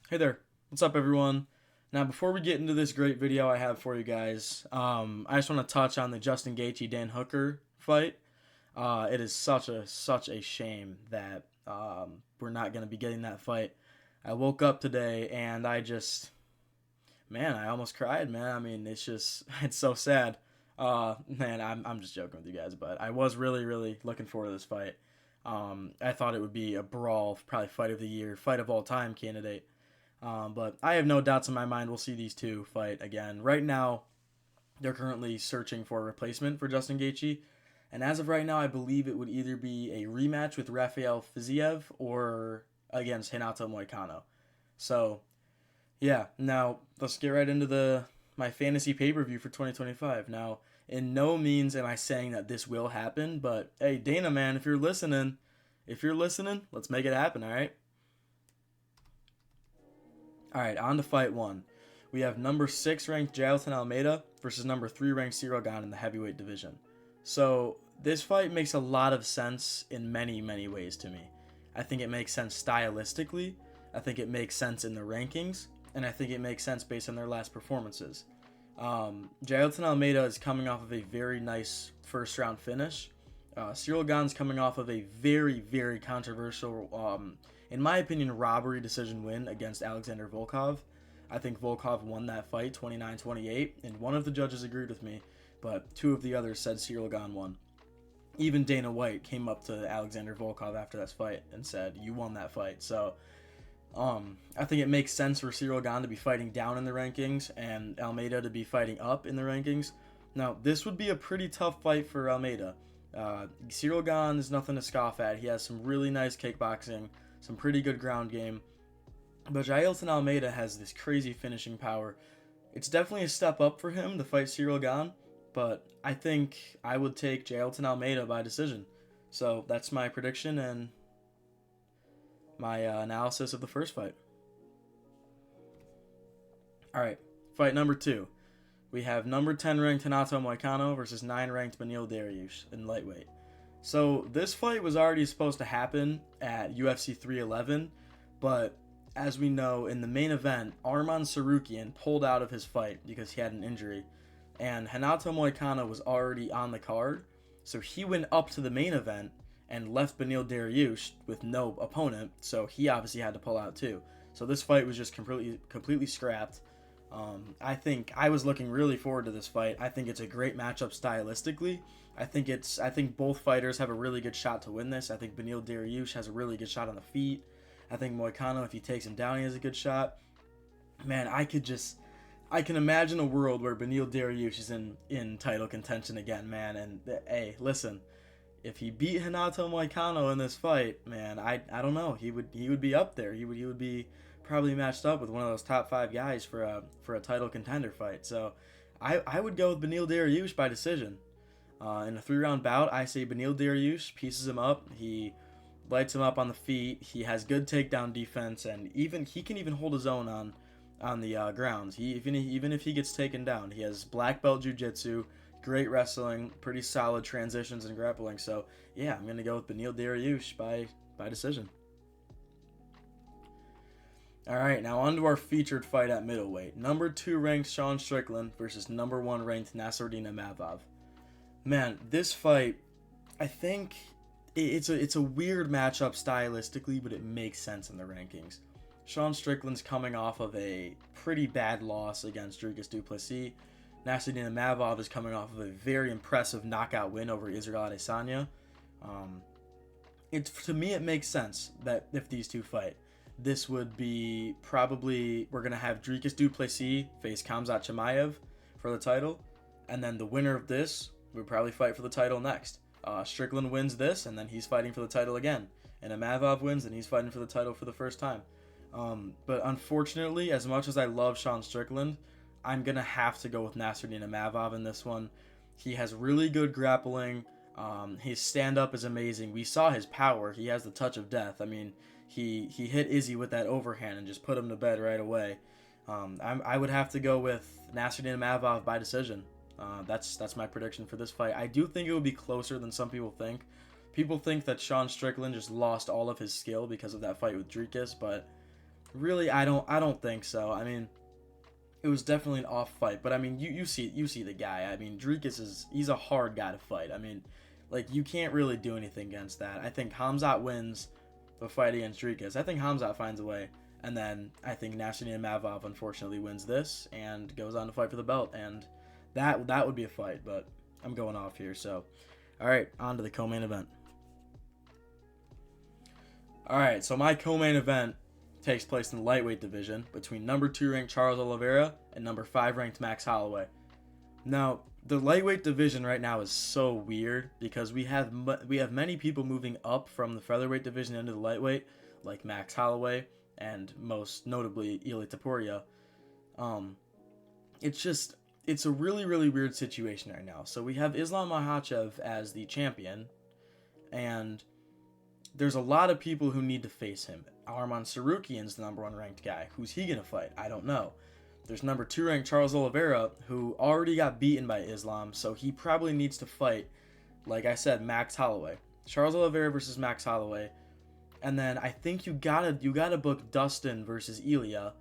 Hey there, what's up everyone? Now before we get into this great video I have for you guys, I just want to touch on the Justin Gaethje Dan Hooker fight. It is such a shame that we're not going to be getting that fight. I woke up today and I almost cried, man. I mean, it's so sad. Man, I'm just joking with you guys, but I was really looking forward to this fight. I thought it would be a brawl, probably fight of the year, fight of all time candidate. But I have no doubts in my mind we'll see these two fight again. Right now, they're currently searching for a replacement for Justin Gaethje, and as of right now, I believe it would either be a rematch with Rafael Fiziev or against Renato Moicano. So yeah, now let's get right into the my fantasy pay per view for 2025. Now, in no means am I saying that this will happen, but hey, Dana, man, if you're listening, let's make it happen. All right. All right, on to fight one. We have number 6 ranked Jailton Almeida versus number 3 ranked Cyril Gane in the heavyweight division. So this fight makes a lot of sense in many ways to me. I think it makes sense stylistically. I think it makes sense in the rankings, and I think it makes sense based on their last performances. Jailton Almeida is coming off of a very nice first round finish. Cyril Gane's coming off of a very controversial, in my opinion, robbery decision win against Alexander Volkov. I think Volkov won that fight 29-28, and one of the judges agreed with me, but two of the others said Cyril Gane won. Even Dana White came up to Alexander Volkov after this fight and said, "You won that fight." So, I think it makes sense for Cyril Gane to be fighting down in the rankings and Almeida to be fighting up in the rankings. Now, this would be a pretty tough fight for Almeida. Cyril Gane is nothing to scoff at. He has some really nice kickboxing, some pretty good ground game. But Jailton Almeida has this crazy finishing power. It's definitely a step up for him to fight Cyril Gane, but I think I would take Jailton Almeida by decision. So that's my prediction and my analysis of the first fight. All right, fight number 2. We have number 10 ranked Renato Moicano versus 9 ranked Beneil Dariush in lightweight. So this fight was already supposed to happen at UFC 311, but as we know, in the main event, Arman Sarukian pulled out of his fight because he had an injury, and Renato Moicano was already on the card, so he went up to the main event and left Beneil Dariush with no opponent, so he obviously had to pull out too. So this fight was just completely scrapped. I think I was looking really forward to this fight. I think it's a great matchup stylistically. I think both fighters have a really good shot to win this. I think Beneil Dariush has a really good shot on the feet. I think Moicano, if he takes him down, he has a good shot. Man, I can imagine a world where Beneil Dariush is in title contention again, man. And hey, listen, if he beat Renato Moicano in this fight, man, I don't know. He would be up there. He would be probably matched up with one of those top 5 guys for a title contender fight. So I would go with Beneil Dariush by decision. In a 3-round bout, I say Beneil Dariush pieces him up. He lights him up on the feet. He has good takedown defense, and even he can even hold his own on the grounds. Even if he gets taken down, he has black belt jiu-jitsu, great wrestling, pretty solid transitions and grappling. So yeah, I'm gonna go with Beneil Dariush by decision. All right, now on to our featured fight at middleweight. Number 2 ranked Sean Strickland versus number 1 ranked Nassourdine Imavov. Man, this fight, I think it's a weird matchup stylistically, but it makes sense in the rankings. Sean Strickland's coming off of a pretty bad loss against Dricus du Plessis. Nassourdine Imavov is coming off of a very impressive knockout win over Israel Adesanya. To me, it makes sense that if these two fight, this would be probably we're gonna have Dricus du Plessis face Khamzat Chimaev for the title, and then the winner of this would probably fight for the title next. Strickland wins this, and then he's fighting for the title again. And Imavov wins, and he's fighting for the title for the first time. But unfortunately, as much as I love Sean Strickland, I'm going to have to go with Nassourdine Imavov in this one. He has really good grappling. His stand-up is amazing. We saw his power. He has the touch of death. I mean, he hit Izzy with that overhand and just put him to bed right away. I would have to go with Nassourdine Imavov by decision. That's my prediction for this fight. I do think it would be closer than some people think. People think that Sean Strickland just lost all of his skill because of that fight with Dricus, but Really, I don't think so. I mean, it was definitely an off fight, but I mean, you see the guy. I mean, he's a hard guy to fight. I mean, like you can't really do anything against that. I think Hamzat wins the fight against Drikas. I think Hamzat finds a way, and then I think Nastanian Mavov unfortunately wins this and goes on to fight for the belt, and that would be a fight. But I'm going off here, so all right, on to the co-main event. All right, so my co-main event takes place in the lightweight division between number 2 ranked Charles Oliveira and number 5 ranked Max Holloway. Now, the lightweight division right now is so weird because we have many people moving up from the featherweight division into the lightweight, like Max Holloway and most notably Ilia Topuria. It's a really really weird situation right now. So we have Islam Makhachev as the champion, and there's a lot of people who need to face him. Arman Sarukian's the number 1 ranked guy. Who's he going to fight? I don't know. There's number 2 ranked Charles Oliveira, who already got beaten by Islam, so he probably needs to fight, like I said, Max Holloway. Charles Oliveira versus Max Holloway. And then I think you gotta book Dustin versus Ilia.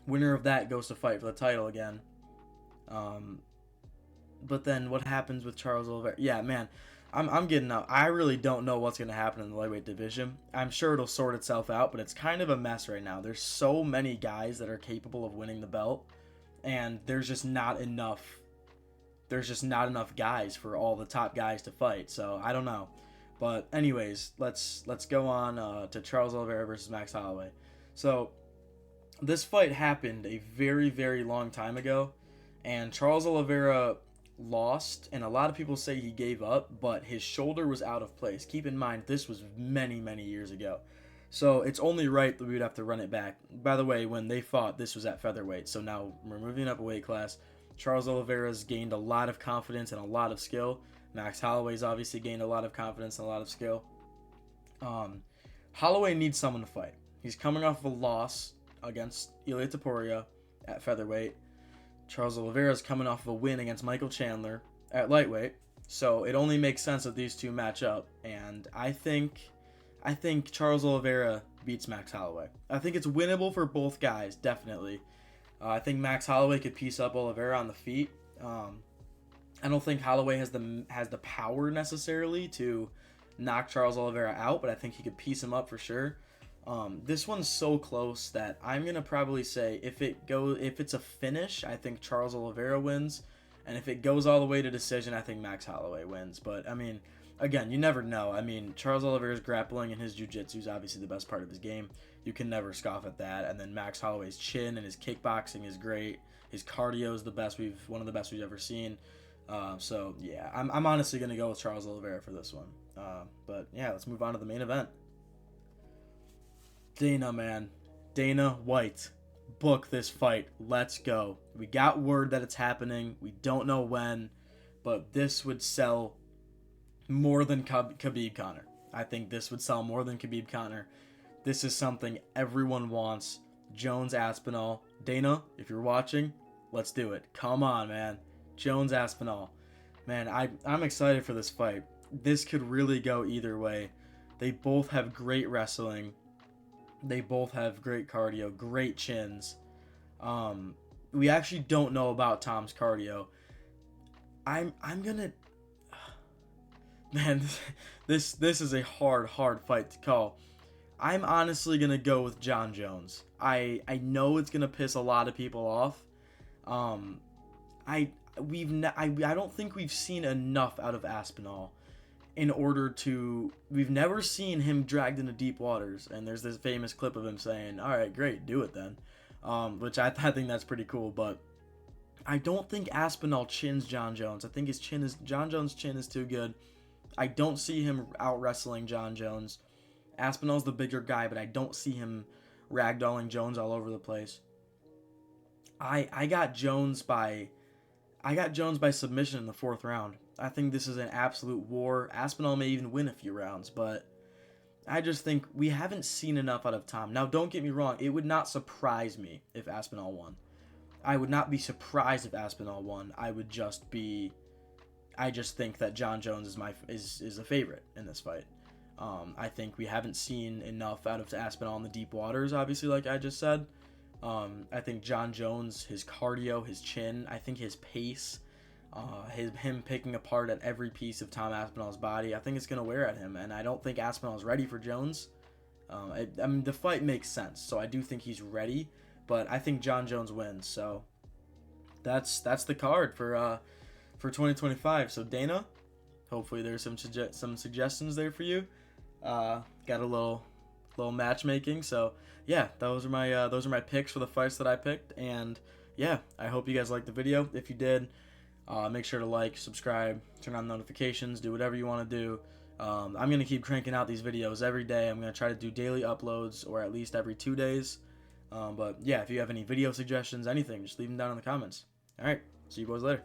Winner of that goes to fight for the title again. But then what happens with Charles Oliveira? Yeah, man. I'm getting out. I really don't know what's going to happen in the lightweight division. I'm sure it'll sort itself out, but it's kind of a mess right now. There's so many guys that are capable of winning the belt, and there's just not enough guys for all the top guys to fight. So I don't know. But anyways, let's go on to Charles Oliveira versus Max Holloway. So this fight happened a very, very long time ago, and Charles Oliveira lost, and a lot of people say he gave up, but his shoulder was out of place. Keep in mind, this was many, many years ago. So it's only right that we would have to run it back. By the way, when they fought, this was at featherweight, so now we're moving up a weight class. Charles Oliveira's gained a lot of confidence and a lot of skill. Max Holloway's obviously gained a lot of confidence and a lot of skill. Holloway needs someone to fight. He's coming off of a loss against Ilia Topuria at featherweight. Charles Oliveira is coming off of a win against Michael Chandler at lightweight, so it only makes sense that these two match up. And I think Charles Oliveira beats Max Holloway. I think it's winnable for both guys, definitely. I think Max Holloway could piece up Oliveira on the feet. I don't think Holloway has the power necessarily to knock Charles Oliveira out, but I think he could piece him up for sure. This one's so close that I'm gonna probably say if it's a finish, I think Charles Oliveira wins, and if it goes all the way to decision, I think Max Holloway wins. But I mean, again, you never know. I mean, Charles Oliveira's grappling and his jiu-jitsu is obviously the best part of his game. You can never scoff at that. And then Max Holloway's chin and his kickboxing is great. His cardio is one of the best we've ever seen. So yeah, I'm honestly gonna go with Charles Oliveira for this one. But yeah, let's move on to the main event. Dana White, book this fight. Let's go. We got word that it's happening. We don't know when, but this would sell more than Khabib Conor. I think this would sell more than Khabib Conor. This is something everyone wants. Jones Aspinall. Dana, if you're watching, let's do it. Come on, man. Jones Aspinall. Man, I'm excited for this fight. This could really go either way. They both have great wrestling. They both have great cardio, great chins. We actually don't know about Tom's cardio. I'm gonna, man, this is a hard fight to call. I'm honestly gonna go with John Jones. I know it's gonna piss a lot of people off. I don't think we've seen enough out of Aspinall. We've never seen him dragged into deep waters, and there's this famous clip of him saying, all right, great, do it then, which I think that's pretty cool. But I don't think Aspinall chins John Jones. I think John Jones' chin is too good. I don't see him out wrestling John Jones. Aspinall's the bigger guy, but I don't see him ragdolling Jones all over the place. I got Jones by submission in the 4th round. I think this is an absolute war. Aspinall may even win a few rounds, but I just think we haven't seen enough out of Tom. Now, don't get me wrong. It would not surprise me if Aspinall won. I would not be surprised if Aspinall won. I just think that John Jones is a favorite in this fight. I think we haven't seen enough out of Aspinall in the deep waters, obviously, like I just said. I think John Jones, his cardio, his chin, I think his pace, him picking apart at every piece of Tom Aspinall's body, I think it's going to wear at him. And I don't think Aspinall's ready for Jones. I mean, the fight makes sense, so I do think he's ready. But I think John Jones wins. So that's the card for 2025. So Dana, hopefully there's some suggestions there for you. Got a little matchmaking. So yeah, those are my picks for the fights that I picked. And yeah, I hope you guys liked the video. If you did, make sure to like, subscribe, turn on notifications, do whatever you want to do. I'm going to keep cranking out these videos every day. I'm going to try to do daily uploads, or at least every 2 days. But yeah, if you have any video suggestions, anything, just leave them down in the comments. Alright, see you boys later.